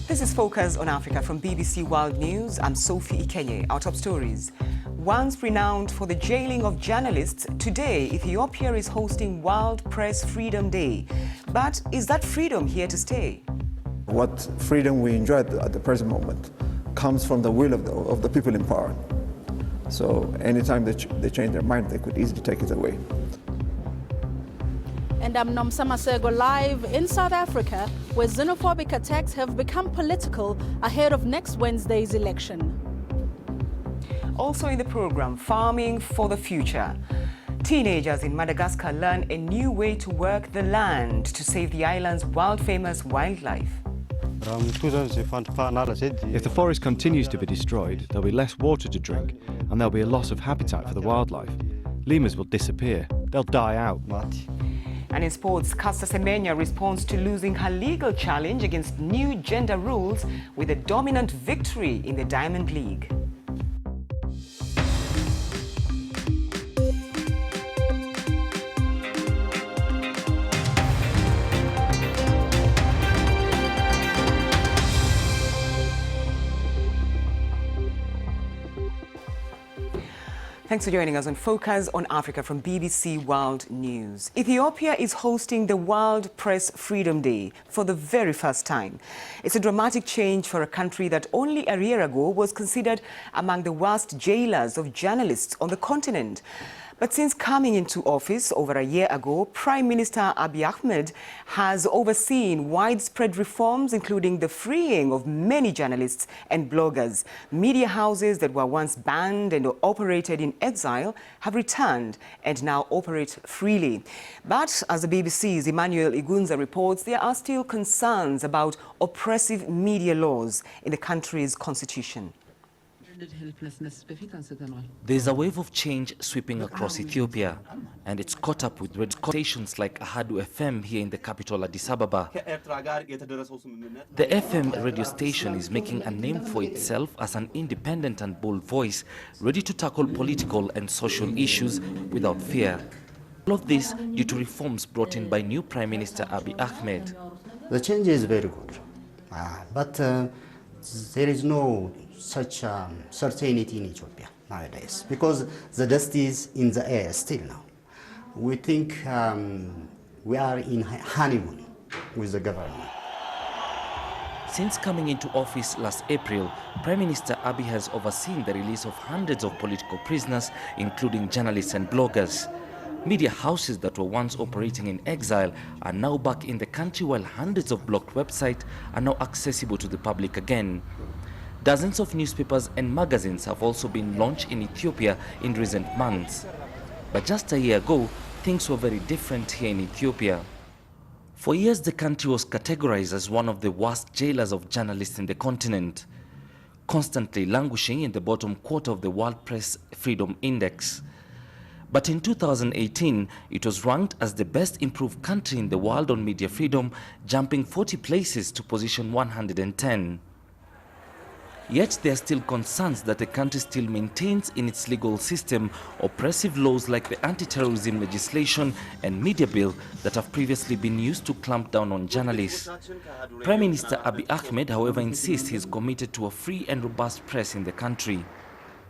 This is Focus on Africa from BBC World News. I'm Sophie Ikenye. Our top stories. Once renowned for the jailing of journalists, today Ethiopia is hosting World Press Freedom Day. But is that freedom here to stay? What freedom we enjoy at the present moment comes from the will of the people in power. So anytime they change their mind, they could easily take it away. And I'm Nomsa Masego live in South Africa, where xenophobic attacks have become political ahead of next Wednesday's election. Also in the program, farming for the future. Teenagers in Madagascar learn a new way to work the land to save the island's world-famous wildlife. If the forest continues to be destroyed, there'll be less water to drink and there'll be a loss of habitat for the wildlife. Lemurs will disappear. They'll die out. And in sports, Caster Semenya responds to losing her legal challenge against new gender rules with a dominant victory in the Diamond League. Thanks for joining us on Focus on Africa from BBC World News. Ethiopia is hosting the World Press Freedom Day for the very first time. It's a dramatic change for a country that only a year ago was considered among the worst jailers of journalists on the continent. But since coming into office over a year ago, Prime Minister Abiy Ahmed has overseen widespread reforms, including the freeing of many journalists and bloggers. Media houses that were once banned and operated in exile have returned and now operate freely. But as the BBC's Emmanuel Igunza reports, there are still concerns about oppressive media laws in the country's constitution. There's a wave of change sweeping across Ethiopia, and it's caught up with red stations like Ahadu FM here in the capital Addis Ababa. The FM radio station is making a name for itself as an independent and bold voice, ready to tackle political and social issues without fear. All of this due to reforms brought in by new Prime Minister Abiy Ahmed. The change is very good, but there is no such certainty in Ethiopia nowadays, because the dust is in the air still now. We think we are in honeymoon with the government. Since coming into office last April, Prime Minister Abiy has overseen the release of hundreds of political prisoners, including journalists and bloggers. Media houses that were once operating in exile are now back in the country, while hundreds of blocked websites are now accessible to the public again. Dozens of newspapers and magazines have also been launched in Ethiopia in recent months. But just a year ago, things were very different here in Ethiopia. For years, the country was categorized as one of the worst jailers of journalists in the continent, constantly languishing in the bottom quarter of the World Press Freedom Index. But in 2018, it was ranked as the best improved country in the world on media freedom, jumping 40 places to position 110. Yet there are still concerns that the country still maintains in its legal system oppressive laws like the anti-terrorism legislation and media bill that have previously been used to clamp down on journalists. Prime Minister Abiy Ahmed, however, insists he is committed to a free and robust press in the country.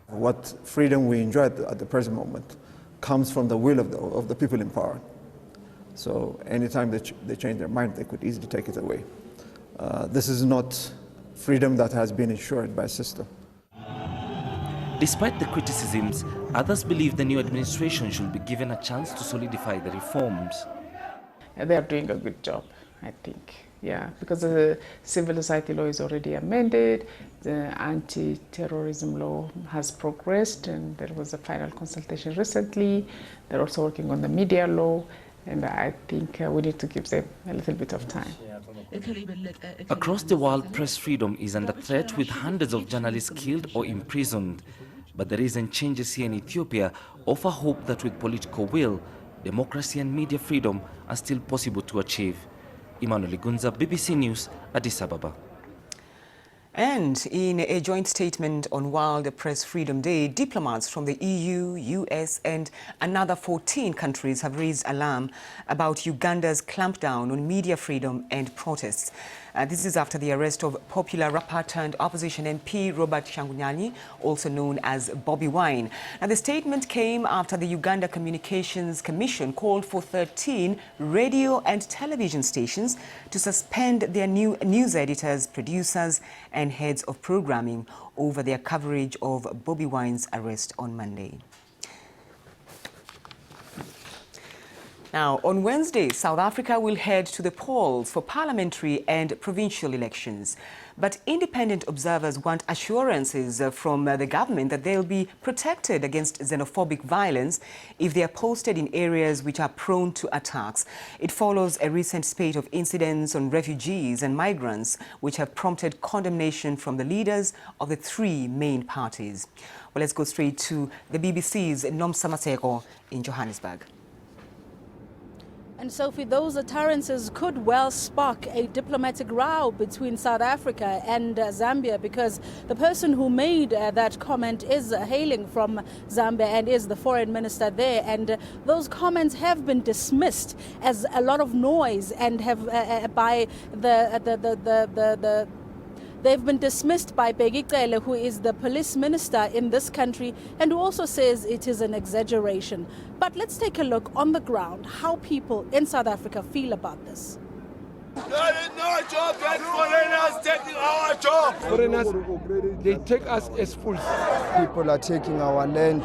What freedom we enjoy at the present moment comes from the will of the people in power. So anytime they change their mind, they could easily take it away. This is not freedom that has been ensured by a system. Despite the criticisms, others believe the new administration should be given a chance to solidify the reforms. They are doing a good job, I think. Yeah, because the civil society law is already amended, the anti-terrorism law has progressed, and there was a final consultation recently. They're also working on the media law, and I think we need to give them a little bit of time. Across the world, press freedom is under threat, with hundreds of journalists killed or imprisoned. But the recent changes here in Ethiopia offer hope that with political will, democracy and media freedom are still possible to achieve. Emmanuel Igunza, BBC News, Addis Ababa. And in a joint statement on World Press Freedom Day, diplomats from the EU, US and another 14 countries have raised alarm about Uganda's clampdown on media freedom and protests. This is after the arrest of popular rapper turned opposition MP Robert Kyagulanyi, also known as Bobby Wine. Now, the statement came after the Uganda Communications Commission called for 13 radio and television stations to suspend their new news editors, producers and heads of programming over their coverage of Bobby Wine's arrest on Monday. Now, on Wednesday, South Africa will head to the polls for parliamentary and provincial elections. But independent observers want assurances from the government that they'll be protected against xenophobic violence if they are posted in areas which are prone to attacks. It follows a recent spate of incidents on refugees and migrants which have prompted condemnation from the leaders of the three main parties. Well, let's go straight to the BBC's Nomsa Maseko in Johannesburg. And Sophie, those utterances could well spark a diplomatic row between South Africa and Zambia, because the person who made that comment is hailing from Zambia and is the foreign minister there. And those comments have been dismissed as a lot of noise and have by they've been dismissed by Bheki Cele, who is the police minister in this country and who also says it is an exaggeration. But let's take a look on the ground how people in South Africa feel about this. There is no job and foreigners taking our job. Foreigners, they take us as fools. People are taking our land.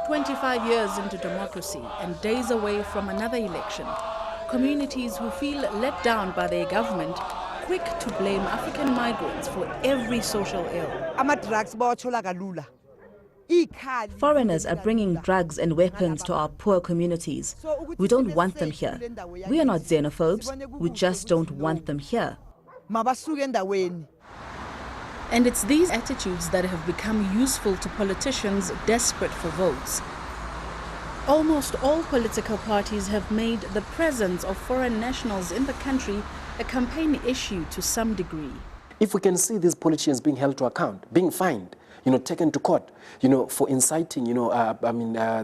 25 years into democracy and days away from another election, communities who feel let down by their government quick to blame African migrants for every social ill. Foreigners are bringing drugs and weapons to our poor communities. We don't want them here. We are not xenophobes, we just don't want them here. And it's these attitudes that have become useful to politicians desperate for votes. Almost all political parties have made the presence of foreign nationals in the country a campaign issue to some degree. If we can see these politicians being held to account, being fined, taken to court, for inciting,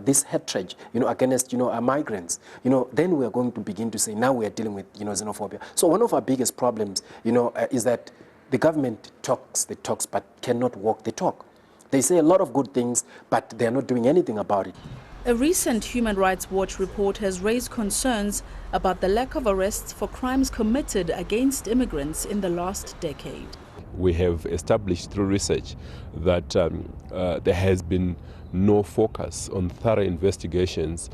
this hatred, against, migrants, then we are going to begin to say, now we are dealing with, xenophobia. So one of our biggest problems, is that the government talks the talks but cannot walk the talk. They say a lot of good things, but they are not doing anything about it. A recent Human Rights Watch report has raised concerns about the lack of arrests for crimes committed against immigrants in the last decade. We have established through research that there has been no focus on thorough investigations,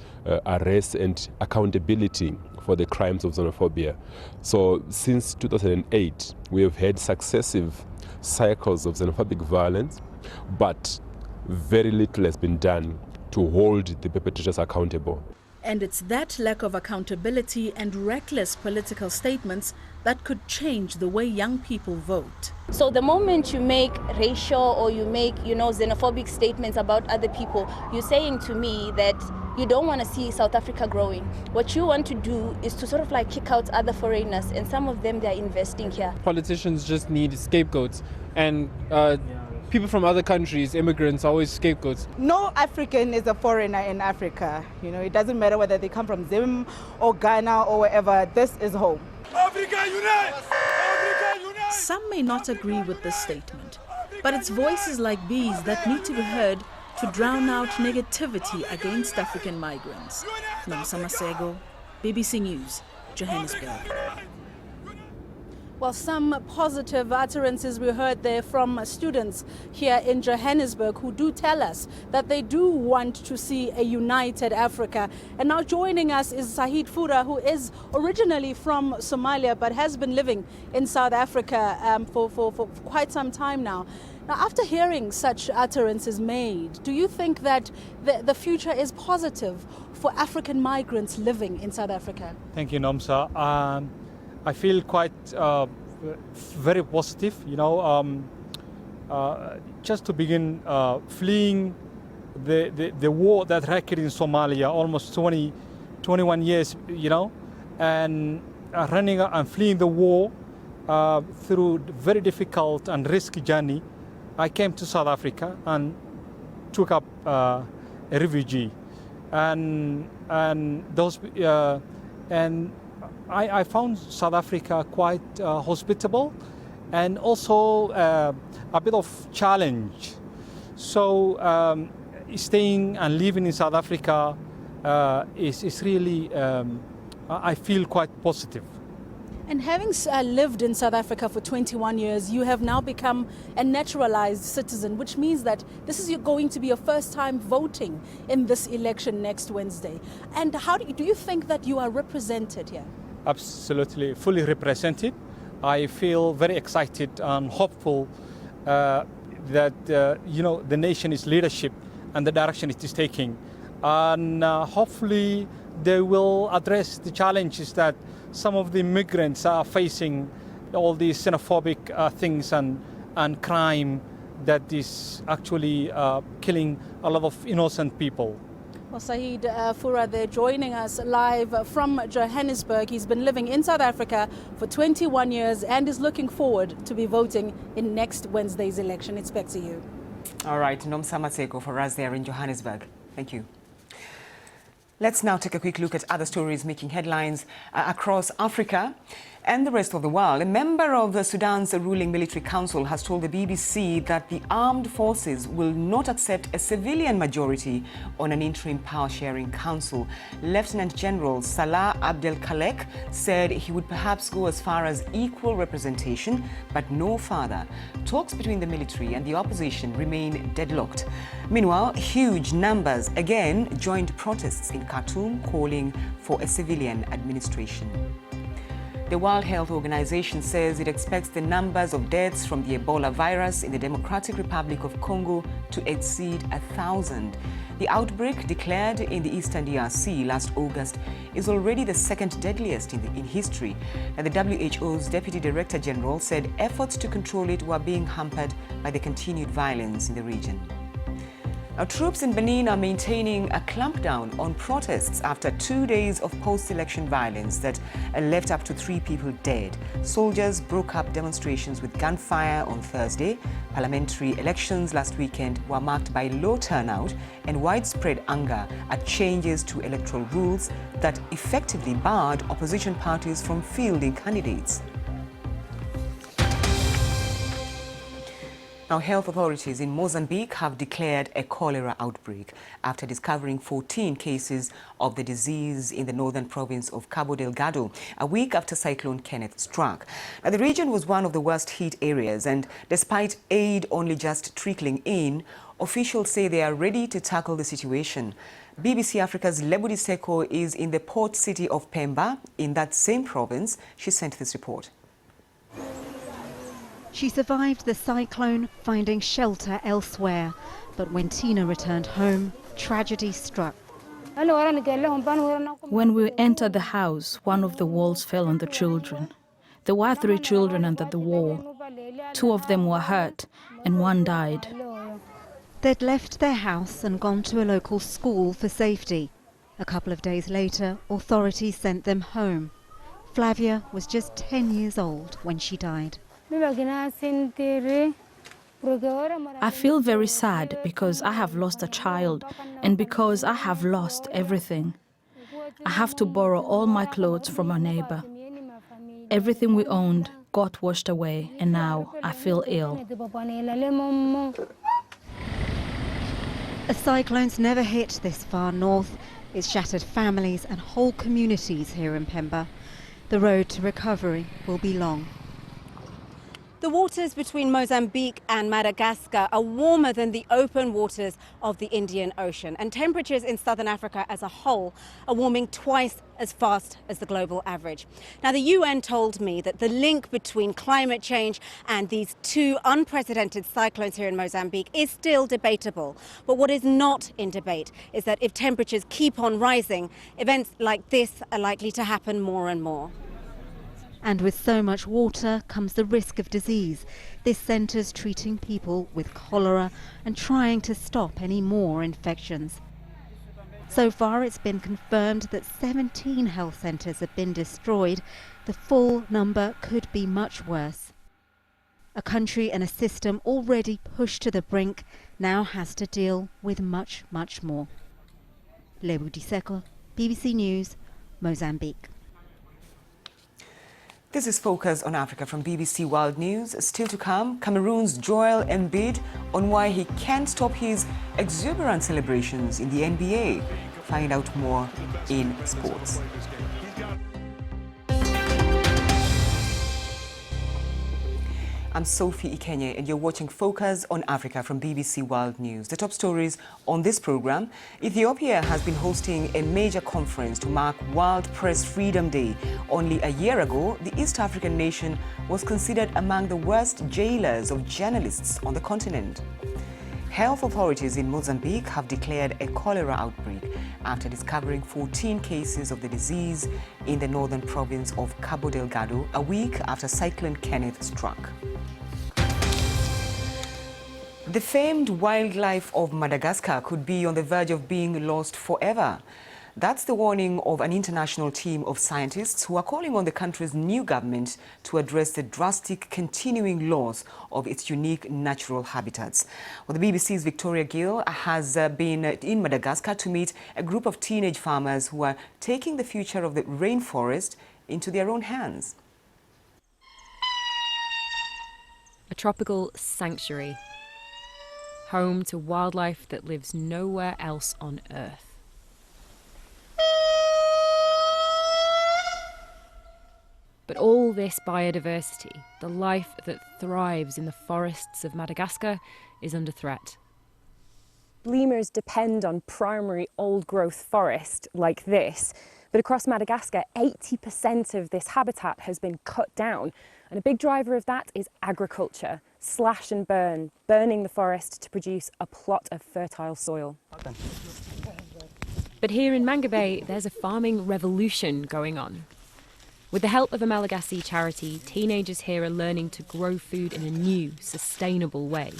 arrests and accountability for the crimes of xenophobia. So since 2008, we have had successive cycles of xenophobic violence, but very little has been done to hold the perpetrators accountable. And it's that lack of accountability and reckless political statements that could change the way young people vote. So the moment you make racial or you make, xenophobic statements about other people, you're saying to me that you don't want to see South Africa growing. What you want to do is to sort of like kick out other foreigners, and some of them, they're investing here. Politicians just need scapegoats, and people from other countries, immigrants, are always scapegoats. No African is a foreigner in Africa. It doesn't matter whether they come from Zim or Ghana or wherever, this is home. Africa unite! Africa unite! Some may not agree with this statement, but it's voices like these that need to be heard to drown out negativity against African migrants. Nomsa Maseko, BBC News, Johannesburg. Well, some positive utterances we heard there from students here in Johannesburg who do tell us that they do want to see a united Africa. And now joining us is Sahid Fura, who is originally from Somalia but has been living in South Africa for quite some time now. Now, after hearing such utterances made, do you think that the future is positive for African migrants living in South Africa? Thank you, Nomsa. I feel quite very positive, just to begin fleeing the war that wrecked in Somalia almost 21 years, and running and fleeing the war through very difficult and risky journey. I came to South Africa and took up a refugee, and I found South Africa quite hospitable and also a bit of challenge. So staying and living in South Africa is really, I feel quite positive. And having lived in South Africa for 21 years, you have now become a naturalized citizen, which means that this is going to be your first time voting in this election next Wednesday. And how do you think that you are represented here? Absolutely, fully represented. I feel very excited and hopeful that the nation's leadership and the direction it is taking, and hopefully they will address the challenges that some of the migrants are facing, all these xenophobic things and crime that is actually killing a lot of innocent people. Well, Saeed Fura there joining us live from Johannesburg. He's been living in South Africa for 21 years and is looking forward to be voting in next Wednesday's election. It's back to you. All right, Nomsa Maseko for us there in Johannesburg. Thank you. Let's now take a quick look at other stories making headlines across Africa and the rest of the world. A member of Sudan's ruling military council has told the BBC that the armed forces will not accept a civilian majority on an interim power-sharing council. Lieutenant General Salah Abdel Khalek said he would perhaps go as far as equal representation, but no further. Talks between the military and the opposition remain deadlocked. Meanwhile, huge numbers again joined protests in Khartoum calling for a civilian administration. The World Health Organization says it expects the numbers of deaths from the Ebola virus in the Democratic Republic of Congo to exceed 1,000. The outbreak, declared in the eastern DRC last August, is already the second deadliest in history. And the WHO's Deputy Director General said efforts to control it were being hampered by the continued violence in the region. Now, troops in Benin are maintaining a clampdown on protests after 2 days of post-election violence that left up to 3 people dead. Soldiers broke up demonstrations with gunfire on Thursday. Parliamentary elections last weekend were marked by low turnout and widespread anger at changes to electoral rules that effectively barred opposition parties from fielding candidates. Now, health authorities in Mozambique have declared a cholera outbreak after discovering 14 cases of the disease in the northern province of Cabo Delgado, a week after Cyclone Kenneth struck. Now, the region was one of the worst hit areas, and despite aid only just trickling in, officials say they are ready to tackle the situation. BBC Africa's Lebudi Seko is in the port city of Pemba in that same province. She sent this report. She survived the cyclone, finding shelter elsewhere. But when Tina returned home, tragedy struck. When we entered the house, one of the walls fell on the children. There were 3 children under the wall. 2 of them were hurt and 1 died. They'd left their house and gone to a local school for safety. A couple of days later, authorities sent them home. Flavia was just 10 years old when she died. I feel very sad because I have lost a child and because I have lost everything. I have to borrow all my clothes from a neighbor. Everything we owned got washed away, and now I feel ill. A cyclone's never hit this far north. It's shattered families and whole communities here in Pemba. The road to recovery will be long. The waters between Mozambique and Madagascar are warmer than the open waters of the Indian Ocean, and temperatures in southern Africa as a whole are warming twice as fast as the global average. Now, the UN told me that the link between climate change and these 2 unprecedented cyclones here in Mozambique is still debatable. But what is not in debate is that if temperatures keep on rising, events like this are likely to happen more and more. And with so much water comes the risk of disease. This centre's treating people with cholera and trying to stop any more infections. So far, it's been confirmed that 17 health centres have been destroyed. The full number could be much worse. A country and a system already pushed to the brink now has to deal with much, much more. Lebudi Seko, BBC News, Mozambique. This is Focus on Africa from BBC World News. Still to come, Cameroon's Joel Embiid on why he can't stop his exuberant celebrations in the NBA. Find out more in sports. I'm Sophie Ikenye and you're watching Focus on Africa from BBC World News. The top stories on this program: Ethiopia has been hosting a major conference to mark World Press Freedom Day. Only a year ago, the East African nation was considered among the worst jailers of journalists on the continent. Health authorities in Mozambique have declared a cholera outbreak after discovering 14 cases of the disease in the northern province of Cabo Delgado, a week after Cyclone Kenneth struck. The famed wildlife of Madagascar could be on the verge of being lost forever. That's the warning of an international team of scientists who are calling on the country's new government to address the drastic continuing loss of its unique natural habitats. Well, the BBC's Victoria Gill has been in Madagascar to meet a group of teenage farmers who are taking the future of the rainforest into their own hands. A tropical sanctuary, home to wildlife that lives nowhere else on Earth. But all this biodiversity, the life that thrives in the forests of Madagascar, is under threat. Lemurs depend on primary old-growth forest like this, but across Madagascar, 80% of this habitat has been cut down, and a big driver of that is agriculture. Slash and burn, burning the forest to produce a plot of fertile soil. But here in Mangabe, there's a farming revolution going on. With the help of a Malagasy charity, teenagers here are learning to grow food in a new, sustainable way.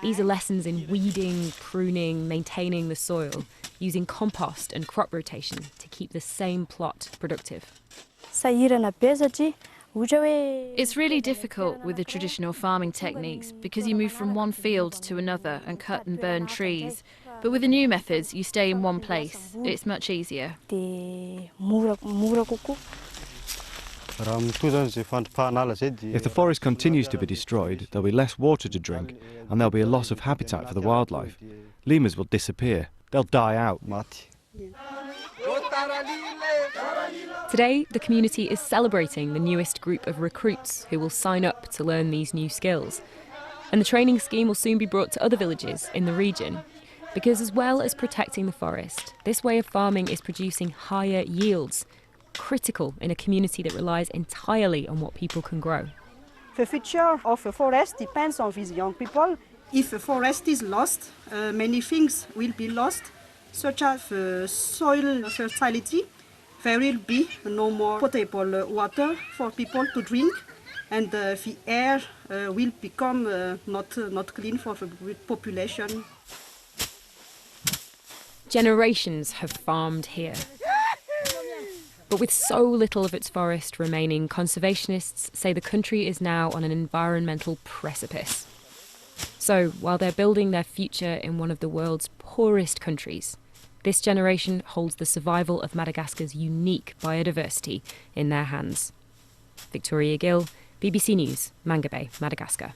These are lessons in weeding, pruning, maintaining the soil, using compost and crop rotation to keep the same plot productive. It's really difficult with the traditional farming techniques because you move from one field to another and cut and burn trees. But with the new methods, you stay in one place. It's much easier. If the forest continues to be destroyed, there'll be less water to drink and there'll be a loss of habitat for the wildlife. Lemurs will disappear. They'll die out. Today, the community is celebrating the newest group of recruits who will sign up to learn these new skills. And the training scheme will soon be brought to other villages in the region. Because as well as protecting the forest, this way of farming is producing higher yields, critical in a community that relies entirely on what people can grow. The future of a forest depends on these young people. If a forest is lost, many things will be lost, such as soil fertility. There will be no more potable water for people to drink, and the air will become not clean for the population. Generations have farmed here. But with so little of its forest remaining, conservationists say the country is now on an environmental precipice. So, while they're building their future in one of the world's poorest countries, this generation holds the survival of Madagascar's unique biodiversity in their hands. Victoria Gill, BBC News, Mangabe, Madagascar.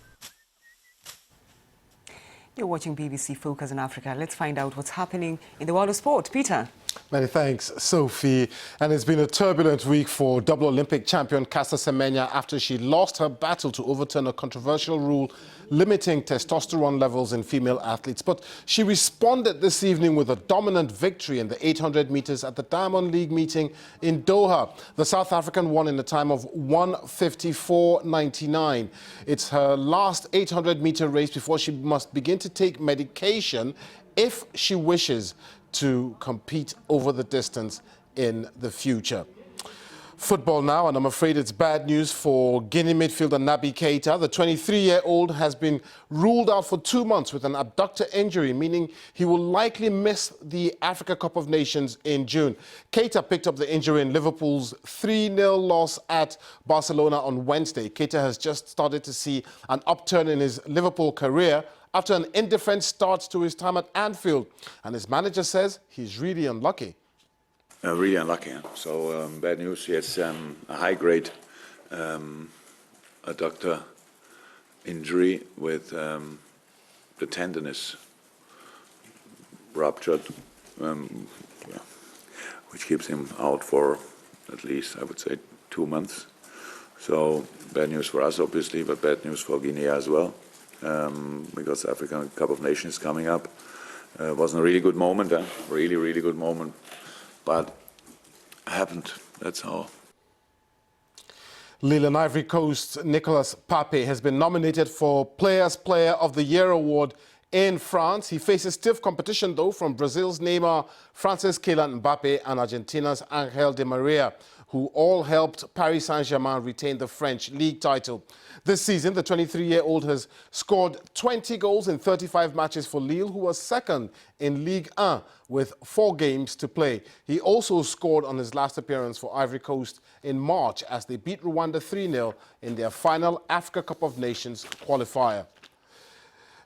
You're watching BBC Focus on Africa. Let's find out what's happening in the world of sport. Peter. Many thanks, Sophie. And it's been a turbulent week for double Olympic champion Caster Semenya after she lost her battle to overturn a controversial rule limiting testosterone levels in female athletes. But she responded this evening with a dominant victory in the 800 meters at the Diamond League meeting in Doha. The South African won in a time of 1:54.99. It's her last 800-meter race before she must begin to take medication if she wishes to compete over the distance in the future. Football now, and I'm afraid it's bad news for Guinea midfielder Naby Keita. The 23-year-old has been ruled out for 2 months with an abductor injury, meaning he will likely miss the Africa Cup of Nations in June. Keita picked up the injury in Liverpool's 3-0 loss at Barcelona on Wednesday. Keita has just started to see an upturn in his Liverpool career after an indifferent start to his time at Anfield. And his manager says he's really unlucky. Really unlucky. Huh? So bad news. He has a high-grade adductor injury with the tendon is ruptured, which keeps him out for at least, I would say, 2 months. So bad news for us, obviously, but bad news for Guinea as well, because the African Cup of Nations is coming up. It wasn't a really good moment, really, really good moment, but happened. That's all. Lille and Ivory Coast Nicolas Pape has been nominated for Players Player of the Year award in France. He faces stiff competition, though, from Brazil's Neymar, France's Kylian Mbappe, and Argentina's Angel Di Maria, who all helped Paris Saint-Germain retain the French league title. This season, the 23-year-old has scored 20 goals in 35 matches for Lille, who was second in Ligue 1 with 4 games to play. He also scored on his last appearance for Ivory Coast in March as they beat Rwanda 3-0 in their final Africa Cup of Nations qualifier.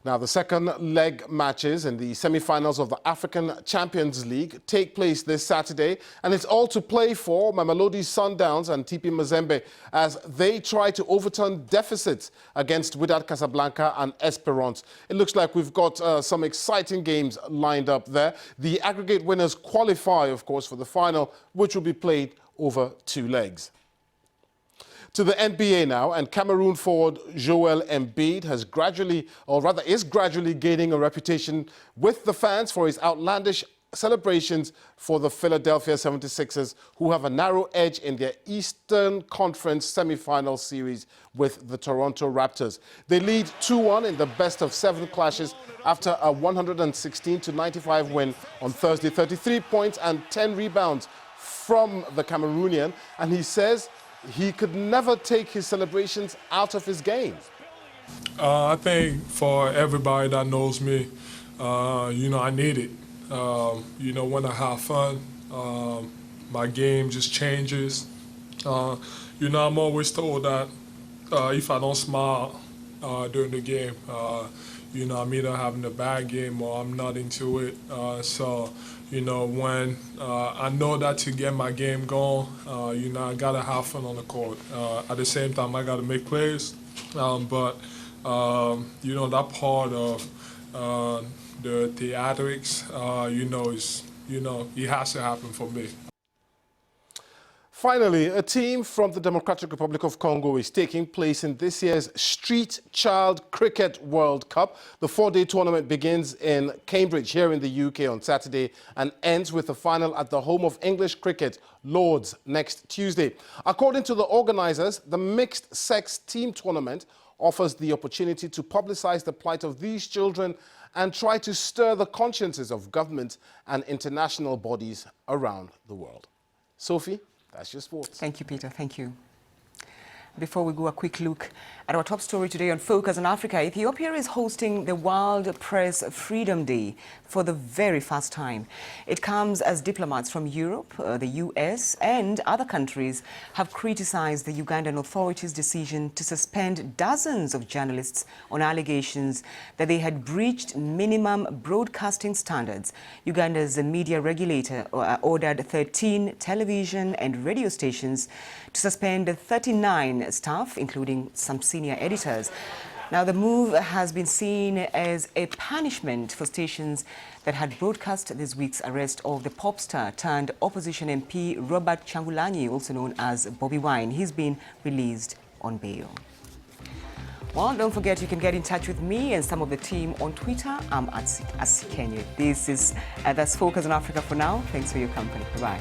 Now, the second leg matches in the semi-finals of the African Champions League take place this Saturday, and it's all to play for Mamelodi Sundowns and TP Mazembe as they try to overturn deficits against Wydad Casablanca and Esperance. It looks like we've got some exciting games lined up there. The aggregate winners qualify, of course, for the final, which will be played over 2 legs. To the NBA now, and Cameroon forward Joel Embiid has gradually, or rather is gradually gaining a reputation with the fans for his outlandish celebrations for the Philadelphia 76ers, who have a narrow edge in their Eastern Conference semi-final series with the Toronto Raptors. They lead 2-1 in the best-of-7 clashes after a 116-95 win on Thursday. 33 points and 10 rebounds from the Cameroonian, and he says he could never take his celebrations out of his game. I think for everybody that knows me, I need it. When I have fun, my game just changes. I'm always told that if I don't smile during the game, I'm either having a bad game or I'm not into it. When I know that to get my game going, I gotta have fun on the court. At the same time, I gotta make plays. That part of the theatrics, it has to happen for me. Finally, a team from the Democratic Republic of Congo is taking place in this year's Street Child Cricket World Cup. The 4-day tournament begins in Cambridge here in the UK on Saturday and ends with the final at the home of English cricket, Lords, next Tuesday. According to the organisers, the mixed-sex team tournament offers the opportunity to publicise the plight of these children and try to stir the consciences of governments and international bodies around the world. Sophie? That's your sports. Thank you, Peter. Thank you. Before we go, a quick look at our top story today on Focus on Africa. Ethiopia is hosting the World Press Freedom Day for the very first time. It comes as diplomats from Europe, the US, and other countries have criticized the Ugandan authorities' decision to suspend dozens of journalists on allegations that they had breached minimum broadcasting standards. Uganda's media regulator ordered 13 television and radio stations to suspend 39 staff, including some senior editors. Now, the move has been seen as a punishment for stations that had broadcast this week's arrest of the pop star turned opposition MP Robert Changulanyi, also known as Bobby Wine. He's been released on bail. Well, don't forget you can get in touch with me and some of the team on Twitter. I'm at Asikenye. That's Focus on Africa for now. Thanks for your company. Bye-bye.